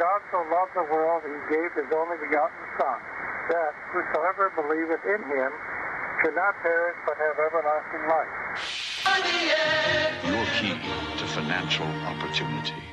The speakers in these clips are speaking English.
God so loved the world, he gave his only begotten Son, that whosoever believeth in him should not perish but have everlasting life. Your key to financial opportunity.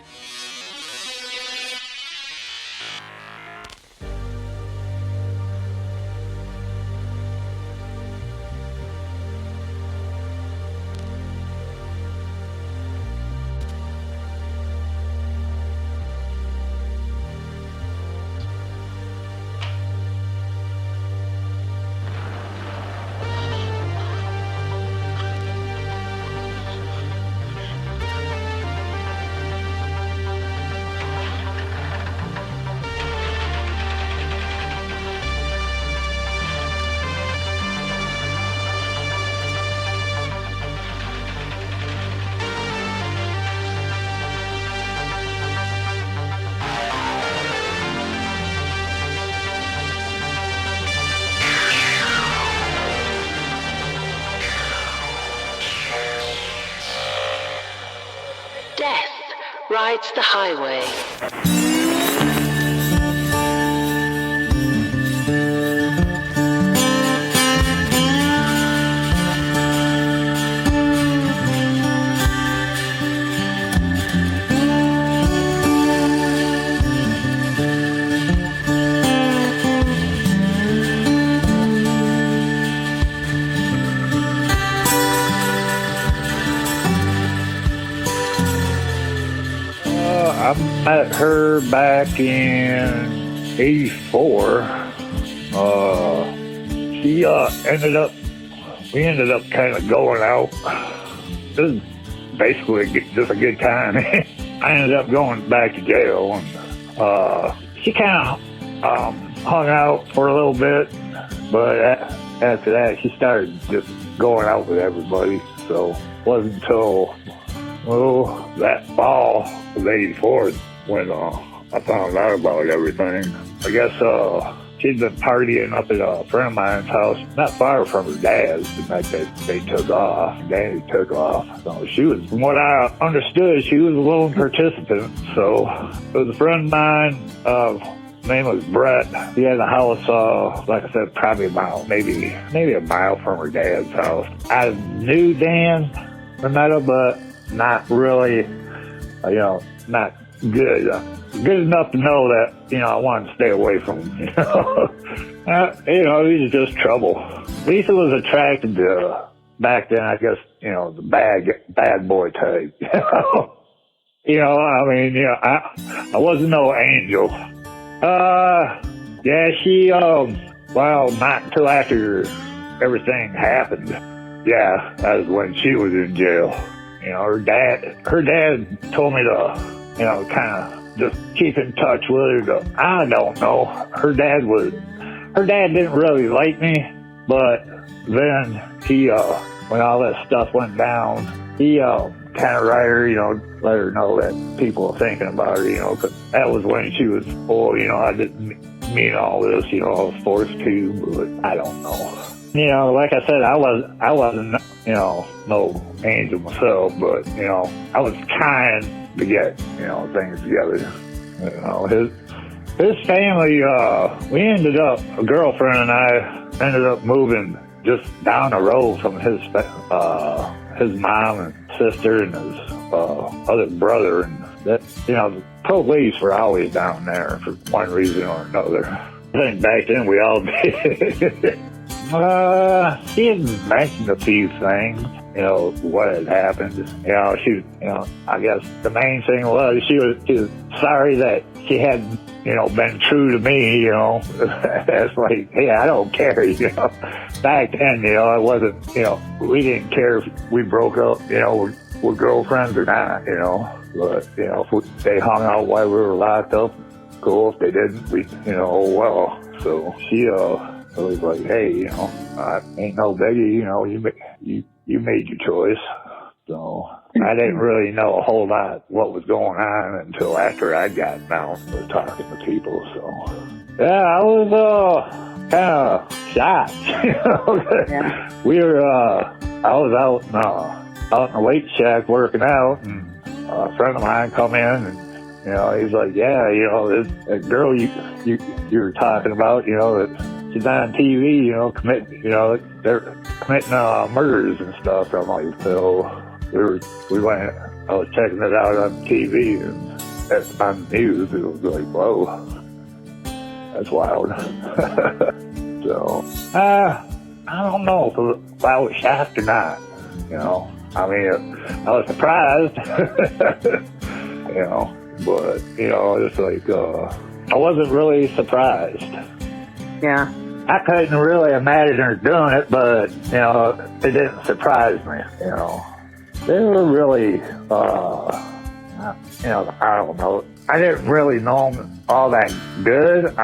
Rides the highway. I met her back in '84. We ended up kind of going out. It was basically just a good time. I ended up going back to jail, and she kind of hung out for a little bit, but after that, she started just going out with everybody. So it wasn't until that fall of '84 when I found out about everything. I guess she'd been partying up at a friend of mine's house, not far from her dad's, the night that they took off. Danny took off. So she was, from what I understood, she was a lone participant. So it was a friend of mine. His name was Brett. He had a house, like I said, probably about maybe a mile from her dad's house. I knew Dan, I met him, but not really, not good. Good enough to know that, I wanted to stay away from him, he was just trouble. Lisa was attracted to, back then, I guess, the bad boy type, I wasn't no angel. She, not until after everything happened. Yeah, that was when she was in jail. Her dad told me to, kind of just keep in touch with her. I don't know. Her dad didn't really like me, but then he, when all that stuff went down, he, kind of write her, let her know that people were thinking about her, 'cause that was when she was, I didn't mean all this, I was forced to, but I don't know. Like I said, I wasn't, no angel myself, but, I was trying to get, things together. His family, a girlfriend and I ended up moving just down the road from his mom and sister and his, other brother, and that, the police were always down there for one reason or another. I think back then we all did. She had mentioned a few things, what had happened. I guess the main thing was she was sorry that she hadn't, been true to me, That's like, yeah, I don't care, Back then, it wasn't, we didn't care if we broke up, we're girlfriends or not, But, if they hung out while we were locked up, cool. If they didn't, we, oh well. So she, it was like, hey, ain't no biggie, you made your choice. So I didn't really know a whole lot what was going on until after I got down to talking to people. So yeah, I was kind of shocked. Yeah. I was out in the weight shack working out, and a friend of mine come in and You know, he's like, yeah, you know, that girl you were talking about, you know, that she's on TV, you know, they're committing murders and stuff. I'm like, so we went, I was checking it out on TV and that's on the news. It was like, whoa, that's wild. So, I don't know if I was shocked or not, you know. I mean, I was surprised, you know, but, you know, it's like, I wasn't really surprised. Yeah. I couldn't really imagine her doing it, but, you know, it didn't surprise me, you know. They were really, you know, I don't know. I didn't really know them all that good,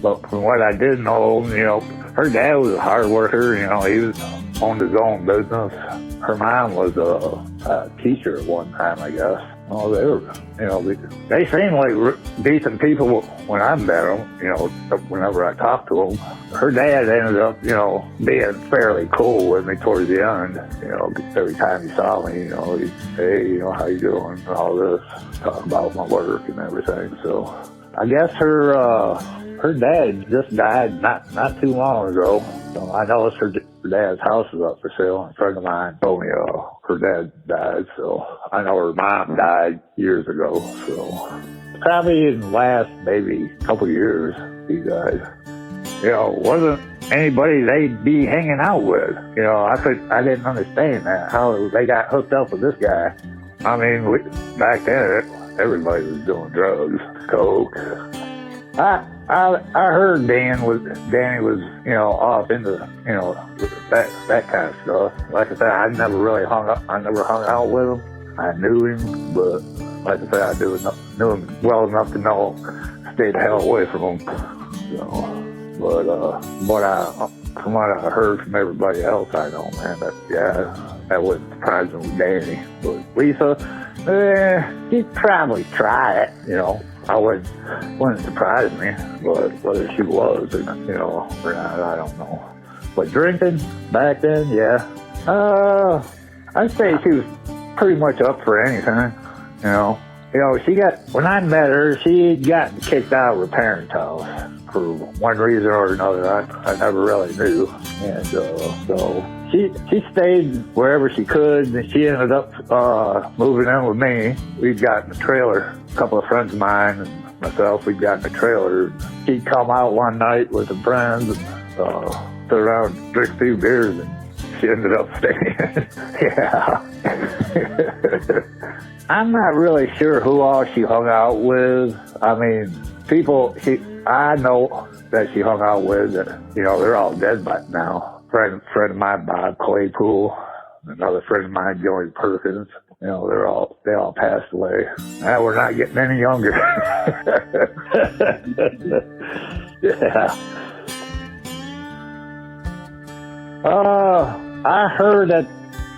but from what I did know, you know, her dad was a hard worker, you know, he owned his own business. Her mom was a teacher at one time, I guess. Oh, they were, you know, they seemed like decent people when I met them, you know, whenever I talked to them. Her dad ended up, you know, being fairly cool with me towards the end. You know, every time he saw me, you know, he'd, hey, you know, how you doing, and all this, talk about my work and everything. So I guess her dad just died not too long ago. So I noticed her dad's house was up for sale, and a friend of mine told me her dad died. So I know her mom died years ago. So probably in the last maybe couple years he died. You know, wasn't anybody they'd be hanging out with. You know, I didn't understand that, how they got hooked up with this guy. I mean, back then everybody was doing drugs, coke. I heard Danny was, you know, off into, you know, that kind of stuff. Like I said, I never hung out with him. I knew him, but like I said, I knew him well enough to know, stay the hell away from him. So, but from what I heard from everybody else I know, man, that wouldn't surprise me with Danny. But Lisa, she'd probably try it, you know. Wouldn't surprise me, but whether she was or not, you know, or not, I don't know. But drinking back then, yeah, I'd say she was pretty much up for anything, you know. You know, when I met her, she got kicked out of her parents' house for one reason or another. I never really knew, and so she stayed wherever she could, and she ended up moving in with me. We'd gotten a trailer. A couple of friends of mine and myself, we'd gotten a trailer. She'd come out one night with some friends and sit around and drink a few beers, and she ended up staying. Yeah. I'm not really sure who all she hung out with. I mean, I know that she hung out with, you know, they're all dead by now. Friend of mine, Bob Claypool, another friend of mine, Joey Perkins. You know, they all passed away. And we're not getting any younger. Yeah. I heard that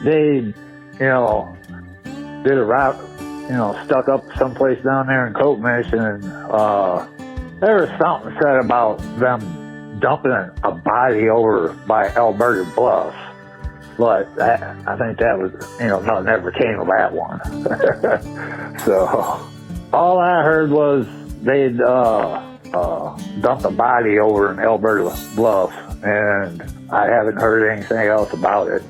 they, you know, did a route, you know, stuck up someplace down there in Coatmish, and there was something said about them dumping a body over by Alberta Bluff. But I think that was, you know, nothing ever came of that one. So all I heard was they'd dumped a body over in Alberta Bluff, and I haven't heard anything else about it.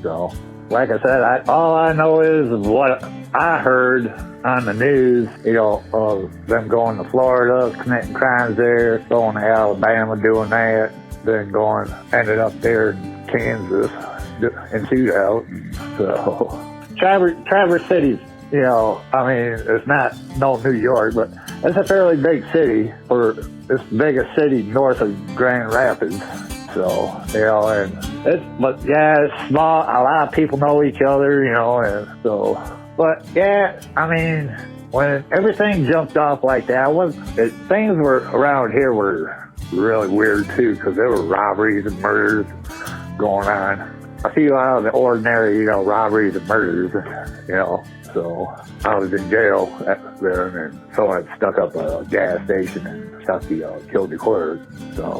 So, like I said, all I know is what I heard on the news, you know, of them going to Florida, committing crimes there, going to Alabama, doing that, then ended up there in Kansas and shootout. So, Traverse City's, you know, I mean, it's not no New York, but it's a fairly big city, or it's the biggest city north of Grand Rapids. So, you know, and it's small. A lot of people know each other, you know, and so, but yeah, I mean, when everything jumped off like that, things were around here were really weird too, because there were robberies and murders going on. A few out of the ordinary, you know, robberies and murders, you know. So I was in jail there, and someone had stuck up a gas station in Kentucky, killed the clerk. So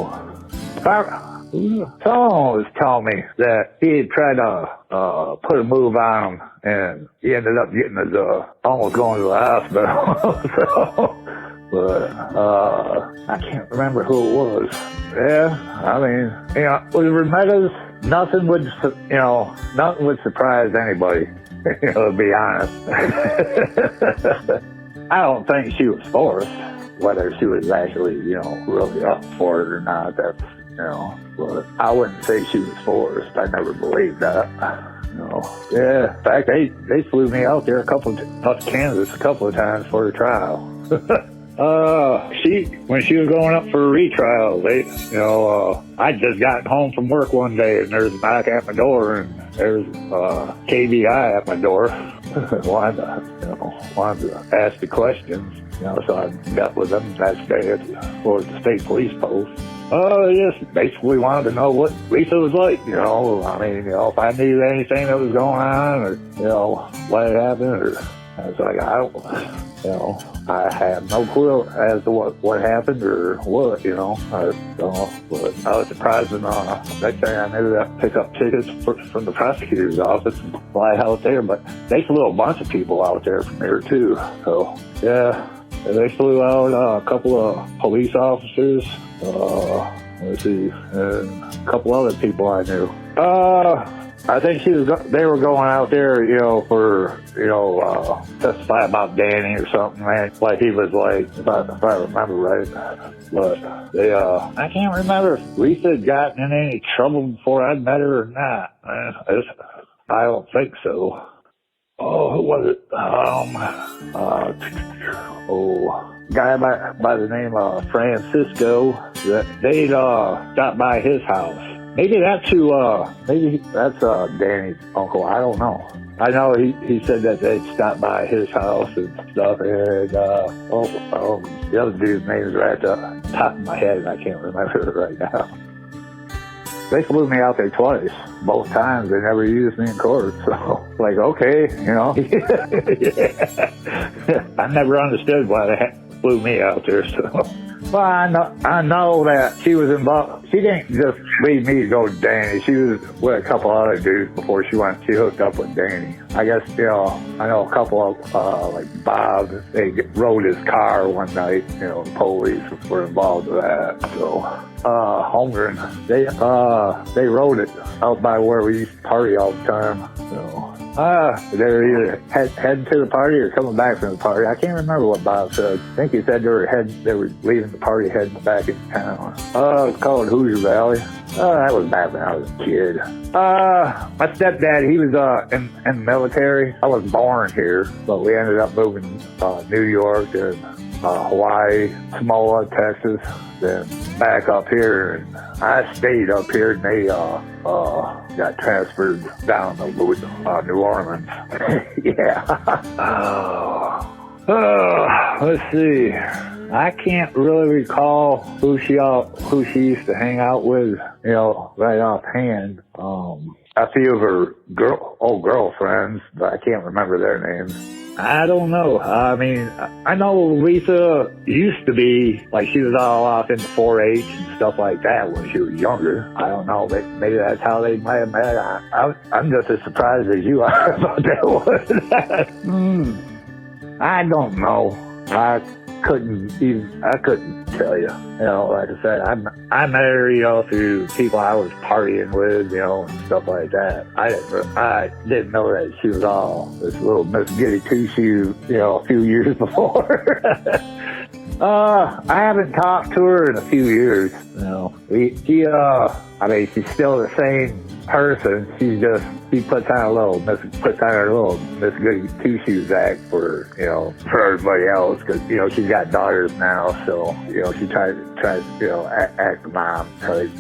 someone was telling me that he had tried to put a move on him, and he ended up getting his almost going to the hospital. But I can't remember who it was. Yeah, I mean, with Remetas, nothing would surprise anybody. To be honest. I don't think she was forced. Whether she was actually, really up for it or not, that's, but I wouldn't say she was forced. I never believed that. Yeah, in fact, they flew me out there up to Kansas a couple of times for a trial. When she was going up for a retrial, I'd just gotten home from work one day, and there's a knock at my door, and there's KBI at my door. wanted to ask the questions, so I met with them that day at the state police post. Just basically wanted to know what Lisa was like, if I knew anything that was going on, or, what had happened, or I was like, I had no clue as to what happened or what, but I was surprised when next thing I knew that pick up tickets from the prosecutor's office and fly out there, but they flew a bunch of people out there from here too. So, yeah, they flew out a couple of police officers, let's see, and a couple other people I knew. I think they were going out there, for, testify about Danny or something, man. Like he was like, if I remember right. But I can't remember if Lisa had gotten in any trouble before I met her or not. I don't think so. Oh, who was it? Guy by the name of Francisco. They'd stopped by his house. Maybe that's Danny's uncle. I don't know. I know he said that they'd stopped by his house and stuff, and the other dude's name is right at the top of my head, and I can't remember it right now. They flew me out there twice. Both times they never used me in court, so like, okay, Yeah. I never understood why they flew me out there, so. Well, I know that she was involved. She didn't just leave me to go to Danny. She was with a couple other dudes before she hooked up with Danny. I guess, I know a couple of, like Bob, they rode his car one night, the police were involved with that. So, Holmgren, they rode it out by where we used to party all the time. So, they were either heading to the party or coming back from the party. I can't remember what Bob said. I think he said they were leaving the party heading back into town. It's called Hoosier Valley. That was back when I was a kid. My stepdad, he was in the military. I was born here, but we ended up moving New York and Hawaii, Samoa, Texas, then back up here, and I stayed up here, and they got transferred down to New Orleans. Yeah. Let's see. I can't really recall who she used to hang out with, right offhand. A few of her old girlfriends, but I can't remember their names. I don't know. I mean, I know Lisa used to be, like, she was all off in 4-H and stuff like that when she was younger. I don't know. Maybe that's how they might have met. I'm just as surprised as you are about that one. I don't know. I couldn't tell you. Like I said, I met her, through people I was partying with, and stuff like that. I didn't know that she was all this little Miss Goody Two-Shoe, a few years before. I haven't talked to her in a few years. She's still the same person. She puts on her little Miss Goody Two-Shoes act for everybody else, because she's got daughters now, so she tries act the mom type,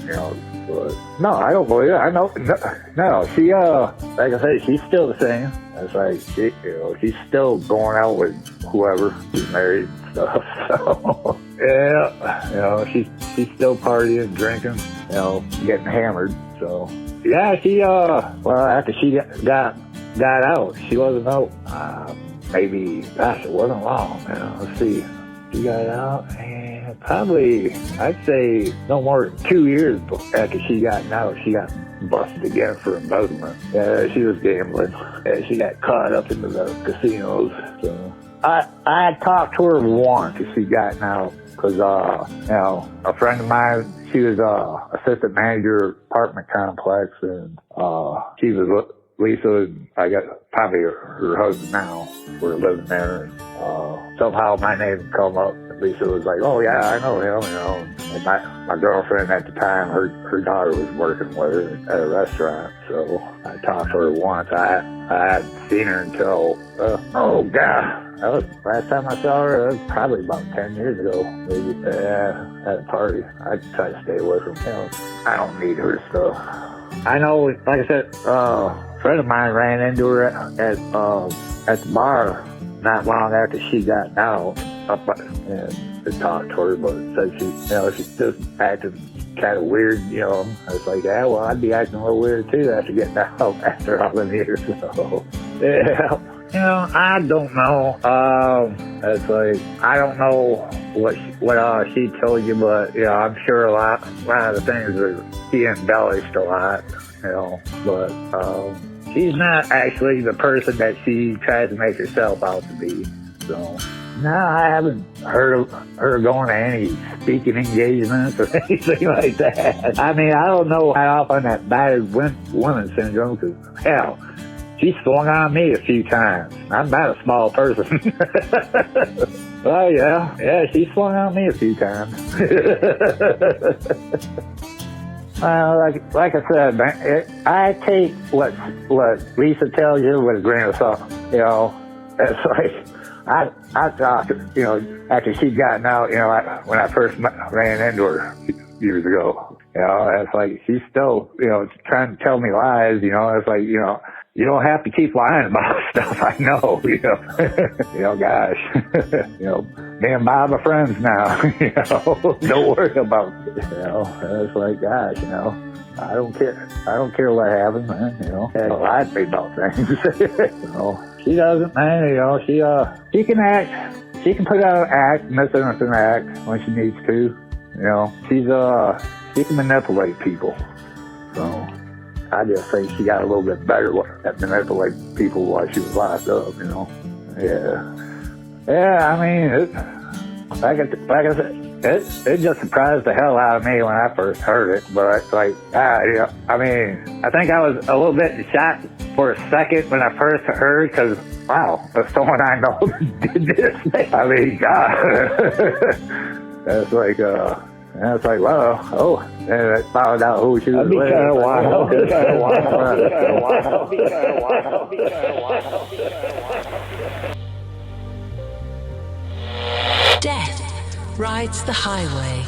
but no, I don't believe it. I know no, she like I say, she's still the same. It's like she's still going out with whoever she's married and stuff. So yeah, she's still partying, drinking, getting hammered. So yeah, she after she got out, she wasn't out. Maybe, gosh, it wasn't long. Let's see. She got out, and probably, I'd say no more than 2 years after she got out, she got busted again for embezzlement. Yeah, she was gambling. Yeah, she got caught up into the casinos. So I talked to her once as she got out, because, a friend of mine, she was assistant manager at apartment complex, and she was with Lisa, and I got probably her husband now. We're living there, and somehow my name come up. And Lisa was like, "Oh yeah, I know him," And my girlfriend at the time, her daughter was working with her at a restaurant, so I talked to her once. I hadn't seen her until oh god. That was last time I saw her. That was probably about 10 years ago, maybe. Yeah, at a party. I try to stay away from him. I don't need her stuff. I know, like I said, a friend of mine ran into her at the bar not long after she got out, and talked to her, but said she's just acting kind of weird, I was like, yeah, well, I'd be acting a little weird too after getting out after all the years. So, yeah. I don't know. It's like, I don't know what she told you, but, I'm sure a lot of the things are, she embellished a lot, but, she's not actually the person that she tries to make herself out to be, so. No, I haven't heard of her going to any speaking engagements or anything like that. I mean, I don't know how often that battered woman syndrome, because, hell, she swung on me a few times. I'm not a small person. Oh, yeah, she swung on me a few times. Well, like I said, man, I take what Lisa tells you with a grain of salt. It's like, I thought, after she'd gotten out, when I first ran into her years ago, it's like she's still, trying to tell me lies, it's like, you don't have to keep lying about stuff. I know, gosh, me and Bob are friends now, don't worry about it, it's like, gosh, I don't care what happens, man, lie to me about things. She doesn't, man, she can act, she can put out an act, Miss Innocent act when she needs to, she can manipulate people, so. I just think she got a little bit better at manipulating people while she was locked up, Yeah, I mean, like I said, it just surprised the hell out of me when I first heard it. But it's like, I mean, I think I was a little bit shocked for a second when I first heard, because, wow, there's someone I know did this. I mean, God. That's like, and it's like, well, and I found out who she was with. That'd be kind of wild. Death rides the highway.